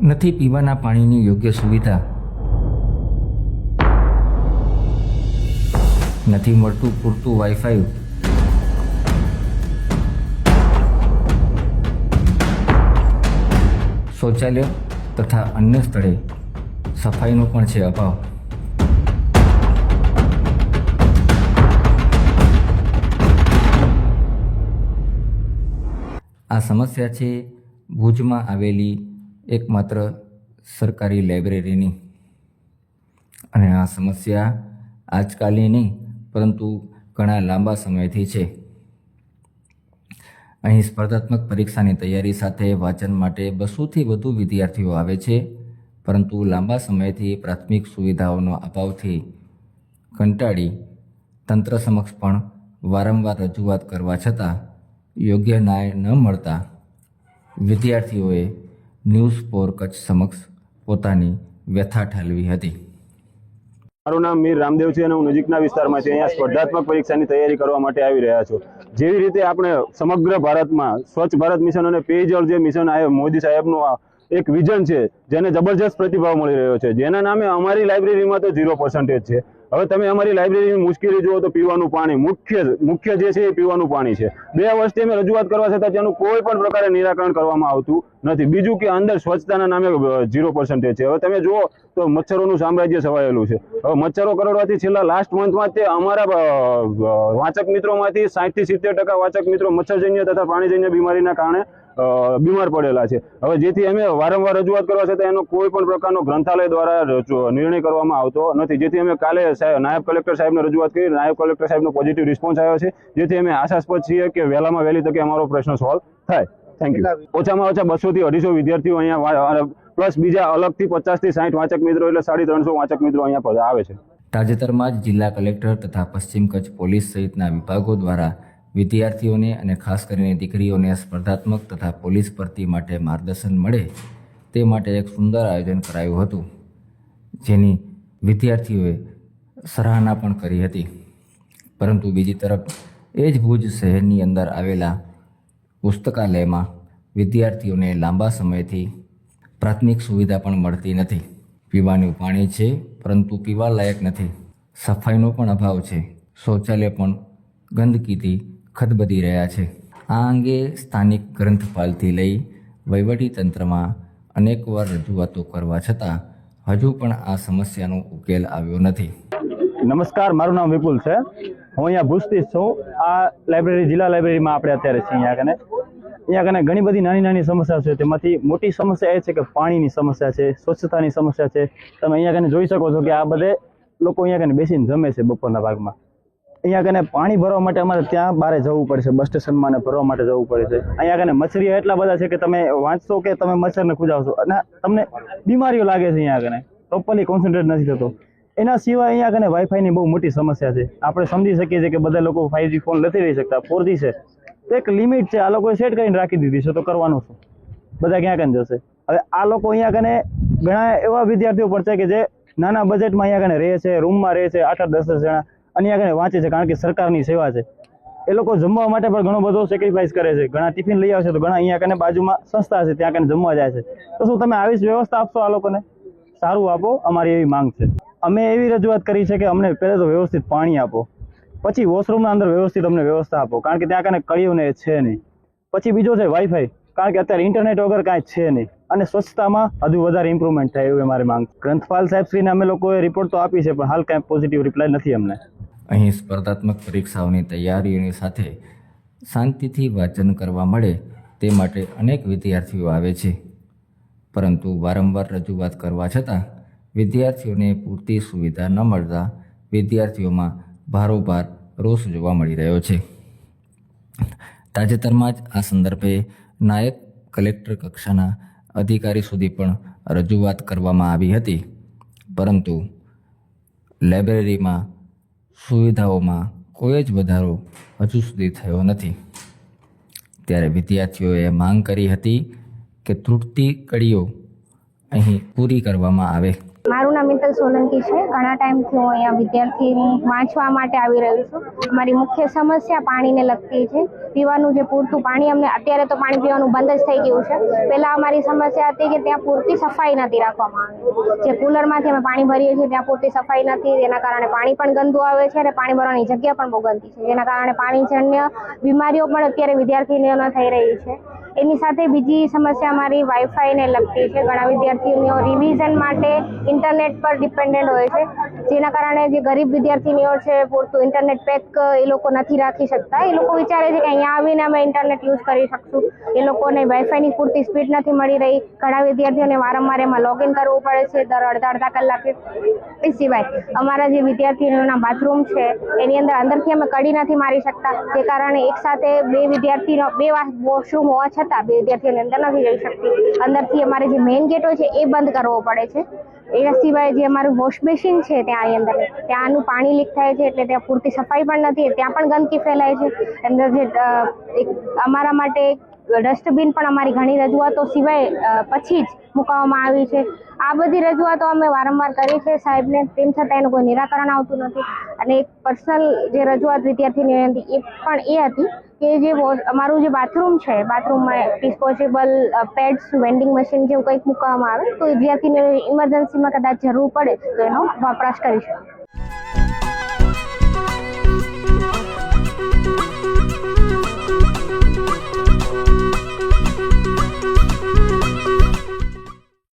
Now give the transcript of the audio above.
નથી પીવાના પાણીની યોગ્ય સુવિધા, નથી મળતું પૂરતું વાઈફાઈ, શૌચાલય તથા અન્ય સ્થળે સફાઈનો પણ છે અભાવ. આ સમસ્યા છે ભુજમાં આવેલી એકમાત્ર સરકારી લાઇબ્રેરીની. અને આ સમસ્યા આજકાલની નહીં પરંતુ ઘણા લાંબા સમયથી છે. અહીં સ્પર્ધાત્મક પરીક્ષાની તૈયારી સાથે વાંચન માટે 200થી વધુ વિદ્યાર્થીઓ આવે છે, પરંતુ લાંબા સમયથી પ્રાથમિક સુવિધાઓનો અભાવથી કંટાળી તંત્ર સમક્ષ પણ વારંવાર રજૂઆત કરવા છતાં યોગ્ય ન્યાય ન મળતા વિદ્યાર્થીઓએ ન્યૂઝ ફોર કચ્છ સમક્ષ પોતાની વ્યથા ઠાલવી હતી. મારું નામ મીર રામદેવ છે અને હું નજીકના વિસ્તારમાંથી અહીંયા સ્પર્ધાત્મક પરીક્ષાની તૈયારી કરવા માટે આવી રહ્યા છું. જેવી રીતે આપણે સમગ્ર ભારતમાં સ્વચ્છ ભારત મિશન અને પેયજળ જે મિશન મોદી સાહેબનું એક વિઝન છે, જેને જબરજસ્ત પ્રતિભાવ મળી રહ્યો છે, જેના નામે અમારી લાઇબ્રેરીમાં તો 0% છે. હવે તમે અમારી લાઇબ્રેરીની મુશ્કેલી જુઓ તો પીવાનું પાણી મુખ્ય જે છે એ પીવાનું પાણી છે. 2 વર્ષથી અમે રજૂઆત કરવા છતાં તેનું કોઈ પણ પ્રકારે નિરાકરણ કરવામાં આવતું નથી. બીજું કે અંદર સ્વચ્છતાના નામે 0% છે. હવે તમે જુઓ તો મચ્છરોનું સામ્રાજ્ય છવાયેલું છે. હવે મચ્છરો કરડવાથી છેલ્લા લાસ્ટ મંથમાં તે અમારા વાચક મિત્રોમાંથી 60થી 70% વાચક મિત્રો મચ્છરજન્ય તથા પ્રાણીજન્ય બીમારીના કારણે બીમાર પડેલા છે. હવે જેથી અમે વારંવાર રજૂઆત કરવા છતાં એનો કોઈ પણ પ્રકારનો ગ્રંથાલય દ્વારા નિર્ણય કરવામાં આવતો નથી. જેથી અમે કાલે નાયબ કલેક્ટર સાહેબને રજૂઆત કરી. નાયબ કલેક્ટર સાહેબનો પોઝિટિવ રિસ્પોન્સ આવ્યો છે, જેથી અમે આશાસ્પદ છીએ કે વહેલામાં વહેલી તકે અમારો પ્રશ્ન સોલ્વ થાય. Thank you. ઓછામાં ઓછા 200થી 250 વિદ્યાર્થીઓ અહીંયા પ્લસ બીજા અલગથી 50થી 60 વાચક મિત્રો એટલે 350 વાચક મિત્રો અહીંયા આવે છે. તાજેતરમાં જ જિલ્લા કલેક્ટર તથા પશ્ચિમ કચ્છ પોલીસ સહિતના વિભાગો દ્વારા વિદ્યાર્થીઓને અને ખાસ કરીને દીકરીઓને સ્પર્ધાત્મક તથા પોલીસ ભરતી માટે માર્ગદર્શન મળે તે માટે એક સુંદર આયોજન કરાયું હતું, જેની વિદ્યાર્થીઓએ સરાહના પણ કરી હતી. પરંતુ બીજી તરફ એ જ ભુજ શહેરની અંદર આવેલા પુસ્તકાલયમાં વિદ્યાર્થીઓને લાંબા સમયથી પ્રાથમિક સુવિધા પણ મળતી નથી. પીવાનું પાણી છે પરંતુ પીવા લાયક નથી. સફાઈનો પણ અભાવ છે. શૌચાલય પણ ગંદકીથી ખદબદી રહ્યા છે. આ અંગે સ્થાનિક ગ્રંથપાલથી લઈ વહીવટી તંત્રમાં અનેકવાર રજૂઆતો કરવા છતાં હજુ પણ આ સમસ્યાનો ઉકેલ આવ્યો નથી. નમસ્કાર, મારું નામ વિપુલ છે. હું અહીંયા ભુજથી છું. આ લાઇબ્રેરી જિલ્લા લાઇબ્રેરીમાં આપણે અત્યારે છીએ. અહીંયા કને ઘણી બધી નાની નાની સમસ્યા છે. તેમાંથી મોટી સમસ્યા એ છે કે પાણીની સમસ્યા છે, સ્વચ્છતાની સમસ્યા છે. તમે અહીંયા કને જોઈ શકો છો કે આ બધે લોકો અહીંયા કને બેસીને જમે છે બપોરના ભાગમાં. અહીંયા કને પાણી ભરવા માટે અમારે ત્યાં બહાર જવું પડે છે, બસ સ્ટેશનમાં ને ભરવા માટે જવું પડે છે. અહીંયા કને મચ્છરીઓ એટલા બધા છે કે તમે વાંચશો કે તમે મચ્છરને ખુજાવશો અને તમને બીમારીઓ લાગે છે. અહીંયા કને પ્રોપરલી કોન્સન્ટ્રેટ નથી થતો. એના સિવાય અહીંયા કને વાઈફાઈની બહુ મોટી સમસ્યા છે. આપણે સમજી શકીએ છીએ કે બધા લોકો 5G ફોન નથી રહી શકતા, 4G છે. એક લિમિટ છે, આ લોકોએ સેટ કરીને રાખી દીધી છે, તો કરવાનું શું? બધા ક્યાં કને જશે? હવે આ લોકો અહીંયા કને ઘણા એવા વિદ્યાર્થીઓ પણ છે કે જે નાના બજેટમાં અહીંયા કને રહે છે, રૂમમાં રહે છે, 8-10 જણા, અને અહીંયા કને વાંચે છે, કારણ કે સરકારની સેવા છે. એ લોકો જમવા માટે પણ ઘણો બધો સેક્રિફાઈસ કરે છે. ઘણા ટિફિન લઈ આવશે તો ઘણા અહીંયા કને બાજુમાં સંસ્થા છે ત્યાં કને જમવા જાય છે. તો શું તમે આવી વ્યવસ્થા આપશો આ લોકોને? સારું આપો, અમારી એવી માંગ છે. અમે એવી રજૂઆત કરી છે કે અમને પહેલાં તો વ્યવસ્થિત પાણી આપો, પછી વોશરૂમના અંદર વ્યવસ્થિત અમને વ્યવસ્થા આપો, કારણ કે ત્યાં કને કળીઓને છે નહીં. પછી બીજો છે વાઈફાઈ, કારણ કે અત્યારે ઇન્ટરનેટ વગર કાંઈ છે નહીં. અને સ્વચ્છતામાં હજુ વધારે ઇમ્પ્રુવમેન્ટ થાય એવી અમારી માંગ. ગ્રંથપાલ સાહેબશ્રીને અમે લોકોએ રિપોર્ટ તો આપી છે, પણ હાલ કાંઈ પોઝિટિવ રિપ્લાય નથી અમને. અહીં સ્પર્ધાત્મક પરીક્ષાઓની તૈયારીઓની સાથે શાંતિથી વાંચન કરવા મળે તે માટે અનેક વિદ્યાર્થીઓ આવે છે, પરંતુ વારંવાર રજૂઆત કરવા છતાં વિદ્યાર્થીઓને પૂરતી સુવિધા ન મળતા વિદ્યાર્થીઓમાં ભારોભાર રોષ જોવા મળી રહ્યો છે. તાજેતરમાં જ આ સંદર્ભે નાયબ કલેક્ટર કક્ષાના અધિકારી સુધી પણ રજૂઆત કરવામાં આવી હતી, પરંતુ લાઇબ્રેરીમાં સુવિધાઓમાં કોઈ જ વધારો હજુ સુધી થયો નથી. ત્યારે વિદ્યાર્થીઓએ માંગ કરી હતી કે તૂટતી કડીઓ અહીં પૂરી કરવામાં આવે. મારું નામ મિત્તલ સોલંકી છે. ઘણા ટાઈમથી હું અહીંયા વિદ્યાર્થી વાંચવા માટે આવી રહી છું. અમારી મુખ્ય સમસ્યા પાણીને લગતી છે. પીવાનું જે પૂરતું પાણી અમને અત્યારે તો પાણી પીવાનું બંધ જ થઈ ગયું છે. પહેલા અમારી સમસ્યા હતી કે ત્યાં પૂરતી સફાઈ નથી રાખવામાં આવી. જે કુલરમાંથી અમે પાણી ભરીએ છીએ ત્યાં પૂરતી સફાઈ નથી, જેના કારણે પાણી પણ ગંદુ આવે છે અને પાણી ભરવાની જગ્યા પણ બહુ ગંદી છે, જેના કારણે પાણીજન્ય બીમારીઓ પણ અત્યારે વિદ્યાર્થીનીઓને થઈ રહી છે. એની સાથે બીજી સમસ્યા અમારી વાઈફાઈને લગતી છે. ઘણા વિદ્યાર્થીઓ રિવિઝન માટે ઇન્ટરનેટ પર ડિપેન્ડન્ટ હોય છે, જેના કારણે જે ગરીબ વિદ્યાર્થીનીઓ છે પૂરતું ઇન્ટરનેટ પેક એ લોકો નથી રાખી શકતા. એ લોકો વિચારે છે કે અહીંયા આવીને અમે ઇન્ટરનેટ યુઝ કરી શકશું. એ લોકોને વાઈફાઈની પૂરતી સ્પીડ નથી મળી રહી. ઘણા વિદ્યાર્થીઓને વારંવાર એમાં લોગિન કરવું પડે છે દર અડધા કલાકે. એ સિવાય અમારા જે વિદ્યાર્થીઓના બાથરૂમ છે એની અંદરથી અમે કડી નથી મારી શકતા, જે કારણે એક સાથે બે વોશરૂમ હોવા છતાં બે વિદ્યાર્થીઓની અંદર નથી જઈ શકતી. અંદરથી અમારે જે મેઇન ગેટ હોય છે એ બંધ કરવો પડે છે. એ સિવાય જે અમારું વોશ બેસિન છે ત્યાંની અંદર ત્યાંનું પાણી લીક થાય છે, એટલે ત્યાં પૂરતી સફાઈ પણ નથી, ત્યાં પણ ગંદકી ફેલાય છે. અંદર જે અમારા માટે ડસ્ટબિન પણ અમારી ઘણી રજૂઆતો સિવાય પછી જ મૂકવામાં આવી છે. આ બધી રજૂઆતો અમે વારંવાર કરી છે સાહેબને, તેમ છતાં એનું કોઈ નિરાકરણ આવતું નથી. અને એક પર્સનલ જે રજૂઆત વિદ્યાર્થીની હતી એ પણ એ હતી કે જે અમારું જે બાથરૂમ છે, બાથરૂમમાં ડિસ્પોઝેબલ પેડ્સ વેન્ડિંગ મશીન જેવું કંઈક મૂકવામાં આવે તો વિદ્યાર્થીને ઇમરજન્સીમાં કદાચ જરૂર પડે તો એનો વપરાશ કરી શકે.